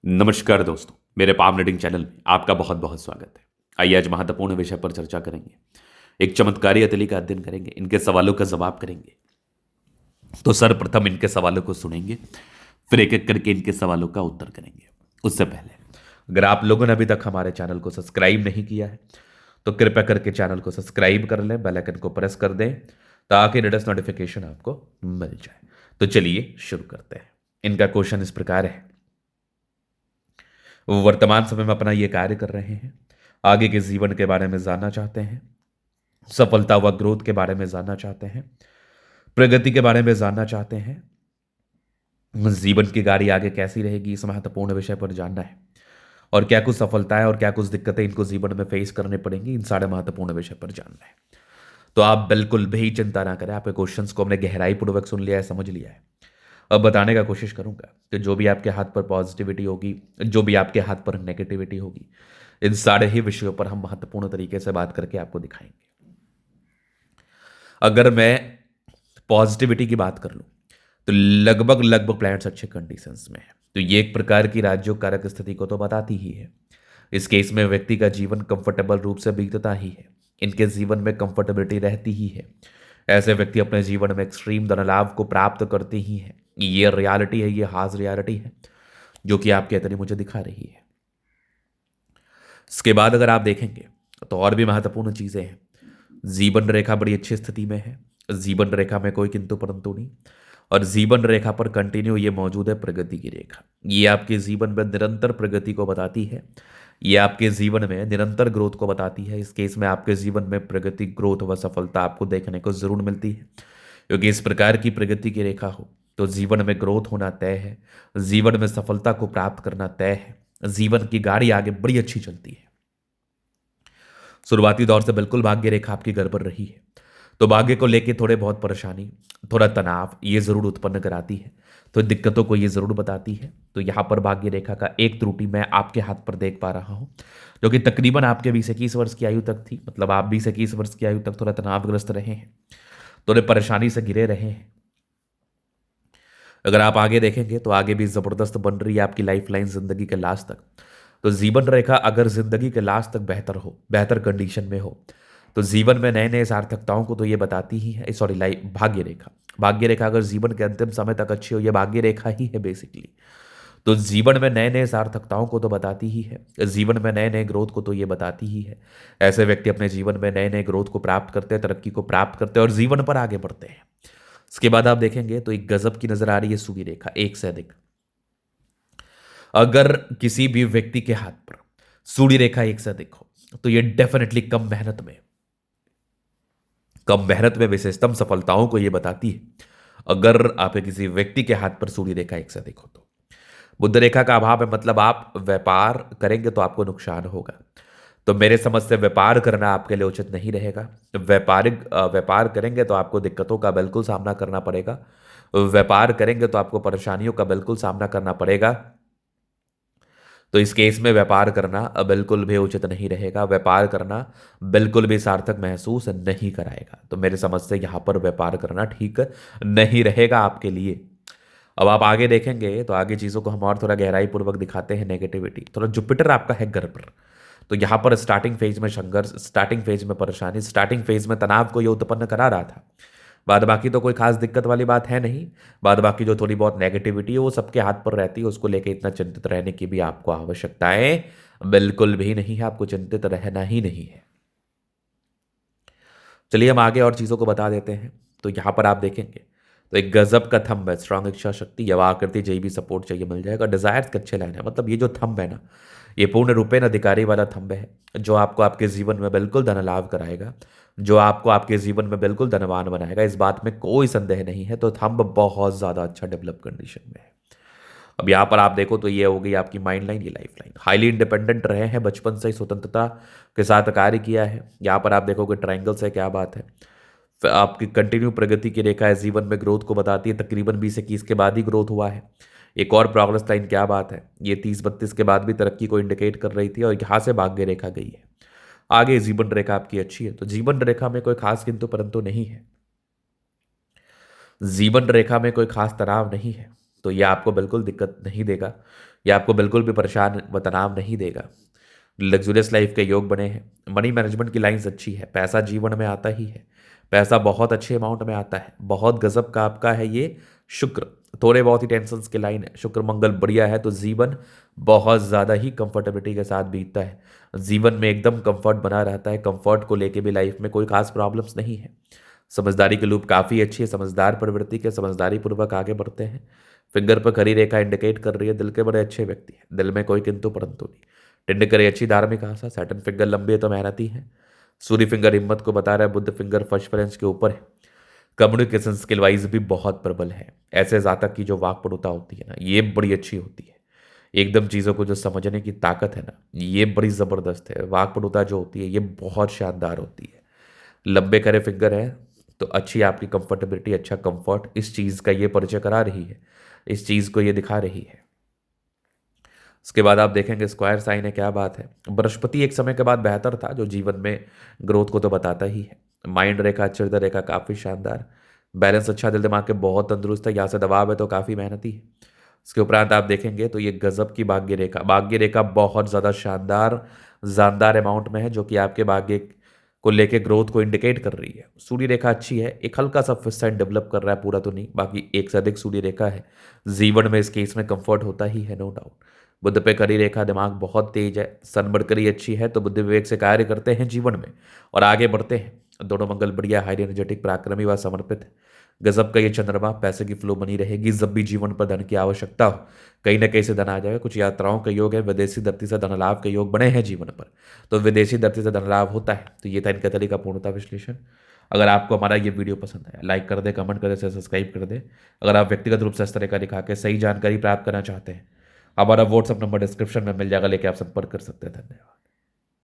नमस्कार दोस्तों, मेरे पाम रीडिंग चैनल में आपका बहुत बहुत स्वागत है। आइए आज महत्वपूर्ण विषय पर चर्चा करेंगे। एक चमत्कारी अतली का अध्ययन करेंगे, इनके सवालों का जवाब करेंगे। तो सर्वप्रथम इनके सवालों को सुनेंगे, फिर एक एक करके इनके सवालों का उत्तर करेंगे। उससे पहले अगर आप लोगों ने अभी तक हमारे चैनल को सब्सक्राइब नहीं किया है तो कृपया करके चैनल को सब्सक्राइब कर लें, बेल आइकन को प्रेस कर दें ताकि लेटेस्ट नोटिफिकेशन आपको मिल जाए। तो चलिए शुरू करते हैं। इनका क्वेश्चन इस प्रकार है। वो वर्तमान समय में अपना ये कार्य कर रहे हैं, आगे के जीवन के बारे में जानना चाहते हैं, सफलता व ग्रोथ के बारे में जानना चाहते हैं, प्रगति के बारे में जानना चाहते हैं, जीवन की गाड़ी आगे कैसी रहेगी इस महत्वपूर्ण विषय पर जानना है, और क्या कुछ सफलताएं और क्या कुछ दिक्कतें इनको जीवन में फेस करने पड़ेंगी, इन सारे महत्वपूर्ण विषय पर जानना है। तो आप बिल्कुल भी चिंता ना करें, आपके क्वेश्चंस को हमने गहराई पूर्वक सुन लिया है, समझ लिया है। अब बताने का कोशिश करूंगा कि जो भी आपके हाथ पर पॉजिटिविटी होगी, जो भी आपके हाथ पर नेगेटिविटी होगी, इन सारे ही विषयों पर हम महत्वपूर्ण तरीके से बात करके आपको दिखाएंगे। अगर मैं पॉजिटिविटी की बात कर लूं तो लगभग लगभग प्लैनेट्स अच्छे कंडीशंस में है। तो ये एक प्रकार की राजयोग कारक स्थिति को तो बताती ही है। इस केस में व्यक्ति का जीवन कंफर्टेबल रूप से बीतता ही है, इनके जीवन में कंफर्टेबिलिटी रहती ही है। ऐसे व्यक्ति अपने जीवन में एक्सट्रीम धन लाभ को प्राप्त करते ही हैं। ये रियलिटी है, ये हाज रियलिटी है जो कि आपके अंदर मुझे दिखा रही है। इसके बाद अगर आप देखेंगे तो और भी महत्वपूर्ण चीजें हैं। जीवन रेखा बड़ी अच्छी स्थिति में है, जीवन रेखा में कोई किंतु परंतु नहीं, और जीवन रेखा पर कंटिन्यू ये मौजूद है प्रगति की रेखा। ये आपके जीवन में निरंतर प्रगति को बताती है, ये आपके जीवन में निरंतर ग्रोथ को बताती है। इस केस में आपके जीवन में प्रगति, ग्रोथ व सफलता आपको देखने को जरूर मिलती है, क्योंकि इस प्रकार की प्रगति की रेखा हो तो जीवन में ग्रोथ होना तय है, जीवन में सफलता को प्राप्त करना तय है, जीवन की गाड़ी आगे बड़ी अच्छी चलती है। शुरुआती दौर से बिल्कुल भाग्य रेखा आपकी गड़बड़ रही है, तो भाग्य को लेकर थोड़े बहुत परेशानी, थोड़ा तनाव ये जरूर उत्पन्न कराती है, तो दिक्कतों को ये जरूर बताती है। तो यहाँ पर भाग्य रेखा का एक त्रुटि मैं आपके हाथ पर देख पा रहा हूँ, जो कि तकरीबन आपके 20-21 वर्ष की आयु तक थी। मतलब आप 20-21 वर्ष की आयु तक थोड़ा तनावग्रस्त रहे हैं, थोड़े परेशानी से घिरे रहे हैं। अगर आप आगे देखेंगे तो आगे भी जबरदस्त बन रही है आपकी लाइफ लाइन जिंदगी के लास्ट तक। तो जीवन रेखा अगर जिंदगी के लास्ट तक बेहतर हो, बेहतर कंडीशन में हो, तो जीवन में नए नए सार्थकताओं को तो ये बताती ही है। सॉरी, लाइफ भाग्य रेखा, भाग्य रेखा अगर जीवन के अंतिम समय तक अच्छी हो, ये भाग्य रेखा ही है बेसिकली। तो जीवन में नए नए सार्थकताओं को तो बताती ही है, जीवन में नए नए ग्रोथ को तो ये बताती ही है। ऐसे व्यक्ति अपने जीवन में नए नए ग्रोथ को प्राप्त करते हैं, तरक्की को प्राप्त करते हैं और जीवन पर आगे बढ़ते हैं। इसके बाद आप देखेंगे तो एक गजब की नजर आ रही है सूर्य रेखा, एक से अधिक। अगर किसी भी व्यक्ति के हाथ पर सूर्य रेखा एक से अधिक हो तो ये डेफिनेटली कम मेहनत में विशेषतम सफलताओं को ये बताती है। अगर आपके किसी व्यक्ति के हाथ पर सूर्य रेखा एक से अधिक हो तो बुध रेखा का अभाव है, मतलब आप व्यापार करेंगे तो आपको नुकसान होगा। तो मेरे समझ से व्यापार करना आपके लिए उचित नहीं रहेगा। व्यापार करेंगे तो आपको दिक्कतों का बिल्कुल सामना करना पड़ेगा, व्यापार करेंगे तो आपको परेशानियों का बिल्कुल सामना करना पड़ेगा। तो इस केस में व्यापार करना बिल्कुल भी उचित नहीं रहेगा, व्यापार करना बिल्कुल भी सार्थक महसूस नहीं कराएगा। तो मेरे समझ से यहाँ पर व्यापार करना ठीक नहीं रहेगा आपके लिए। अब आप आगे देखेंगे तो आगे चीज़ों को हम और थोड़ा गहराई पूर्वक दिखाते हैं। नेगेटिविटी, थोड़ा जुपिटर आपका है घर पर, तो यहाँ पर स्टार्टिंग फेज में संघर्ष, स्टार्टिंग फेज में परेशानी, स्टार्टिंग फेज में तनाव को ये उत्पन्न करा रहा था। बाद बाकी तो कोई खास दिक्कत वाली बात है नहीं। बाद बाकी जो थोड़ी बहुत नेगेटिविटी है वो सबके हाथ पर रहती है, उसको लेके इतना चिंतित रहने की भी आपको आवश्यकताएं बिल्कुल भी नहीं है, आपको चिंतित रहना ही नहीं है। चलिए हम आगे और चीज़ों को बता देते हैं। तो यहाँ पर आप देखेंगे तो एक गजब का थंब है, स्ट्रांग इच्छा शक्ति, यवा आकृति, जय भी सपोर्ट चाहिए मिल जाएगा, डिजायर्स के अच्छे लाइन है। मतलब ये जो थंब है ना, ये पूर्ण रूपेण अधिकारी वाला थंब है, जो आपको आपके जीवन में बिल्कुल धन लाभ कराएगा, जो आपको आपके जीवन में बिल्कुल धनवान बनाएगा, इस बात में कोई संदेह नहीं है। तो थंब बहुत ज़्यादा अच्छा डेवलप कंडीशन में है। अब यहाँ पर आप देखो तो ये हो गई आपकी माइंड लाइन, ये लाइफ लाइन। हाईली इंडिपेंडेंट रहे हैं, बचपन से ही स्वतंत्रता के साथ कार्य किया है। यहाँ पर आप देखोगे ट्राइंगल से क्या बात है, फिर आपकी कंटिन्यू प्रगति की रेखा है, जीवन में ग्रोथ को बताती है। तकरीबन 20-21 के बाद ही ग्रोथ हुआ है। एक और प्रोग्रेस लाइन, क्या बात है, ये 30-32 के बाद भी तरक्की को इंडिकेट कर रही थी और यहाँ से भाग्य रेखा गई है। आगे जीवन रेखा आपकी अच्छी है, तो जीवन रेखा में कोई खास किंतु परंतु नहीं है, जीवन रेखा में कोई खास तनाव नहीं है। तो ये आपको बिल्कुल दिक्कत नहीं देगा, ये आपको बिल्कुल भी परेशान व तनाव नहीं देगा। लग्ज़रियस लाइफ़ के योग बने हैं, मनी मैनेजमेंट की लाइन्स अच्छी है, पैसा जीवन में आता ही है, पैसा बहुत अच्छे अमाउंट में आता है, बहुत गज़ब का आपका है ये शुक्र, थोड़े बहुत ही टेंशन्स की लाइन है, शुक्र मंगल बढ़िया है तो जीवन बहुत ज़्यादा ही कंफर्टेबिलिटी के साथ बीतता है। जीवन में एकदम कंफर्ट बना रहता है, कंफर्ट को लेके भी लाइफ में कोई खास प्रॉब्लम्स नहीं है। समझदारी की लूप काफ़ी अच्छी है, समझदार प्रवृत्ति के समझदारी पूर्वक आगे बढ़ते हैं। फिंगर पर खड़ी रेखा इंडिकेट कर रही है दिल के बड़े अच्छे व्यक्ति हैं, दिल में कोई किंतु परंतु नहीं। टिंड करे अच्छी धार्मिक आशा, सैटर्न फिंगर लंबी है तो मेहनती है। सूर्य फिंगर हिम्मत को बता रहा है, बुद्ध फिंगर फर्स्ट फ्रेंच के ऊपर है। कम्युनिकेशन स्किल वाइज भी बहुत प्रबल है। ऐसे जातक की जो वाक्पटुता होती है ना, ये बड़ी अच्छी होती है। एकदम चीज़ों को जो समझने की ताकत है ना, ये बड़ी ज़बरदस्त है। वाक्पटुता जो होती है ये बहुत शानदार होती है। लंबे करे फिंगर है तो अच्छी आपकी कंफर्टेबिलिटी, अच्छा कंफर्ट इस चीज़ का ये परिचय करा रही है, इस चीज़ को ये दिखा रही है। उसके बाद आप देखेंगे स्क्वायर साइन है, क्या बात है। बृहस्पति एक समय के बाद बेहतर था, जो जीवन में ग्रोथ को तो बताता ही है। माइंड रेखा, हृदय रेखा काफ़ी शानदार, बैलेंस अच्छा, दिल दिमाग के बहुत तंदुरुस्त है। यहाँ से दबाव है तो काफ़ी मेहनती है। उसके उपरांत आप देखेंगे तो ये गजब की भाग्य रेखा बहुत ज़्यादा शानदार अमाउंट में है, जो कि आपके भाग्य को लेके ग्रोथ को इंडिकेट कर रही है। सूर्य रेखा अच्छी है, एक हल्का सा फिश साइन डेवलप कर रहा है, पूरा तो नहीं, बाकी एक से अधिक सूर्य रेखा है। जीवन में इस केस में कंफर्ट होता ही है, नो डाउट। बुध पे करी रेखा, दिमाग बहुत तेज है। सन बढ़करी अच्छी है तो बुद्धि विवेक से कार्य करते हैं जीवन में और आगे बढ़ते हैं। दोनों मंगल बढ़िया, हाईली एनर्जेटिक, पराक्रमी व समर्पित है। गजब का ये चंद्रमा, पैसे की फ्लो बनी रहेगी। जब भी जीवन पर धन की आवश्यकता हो, कहीं ना कहीं से धन आ जाएगा। कुछ यात्राओं का योग है, विदेशी धरती से धन लाभ के योग बने हैं जीवन पर, तो विदेशी धरती से धन लाभ होता है। तो ये था इनका तरीका पूर्णता विश्लेषण। अगर आपको हमारा ये वीडियो पसंद आया, लाइक कर दे, कमेंट कर दे, सब्सक्राइब कर दे। अगर आप व्यक्तिगत रूप से इस तरह का दिखा के सही जानकारी प्राप्त करना चाहते हैं, हमारा व्हाट्सअप नंबर डिस्क्रिप्शन में मिल जाएगा, लेके आप संपर्क कर सकते हैं। धन्यवाद।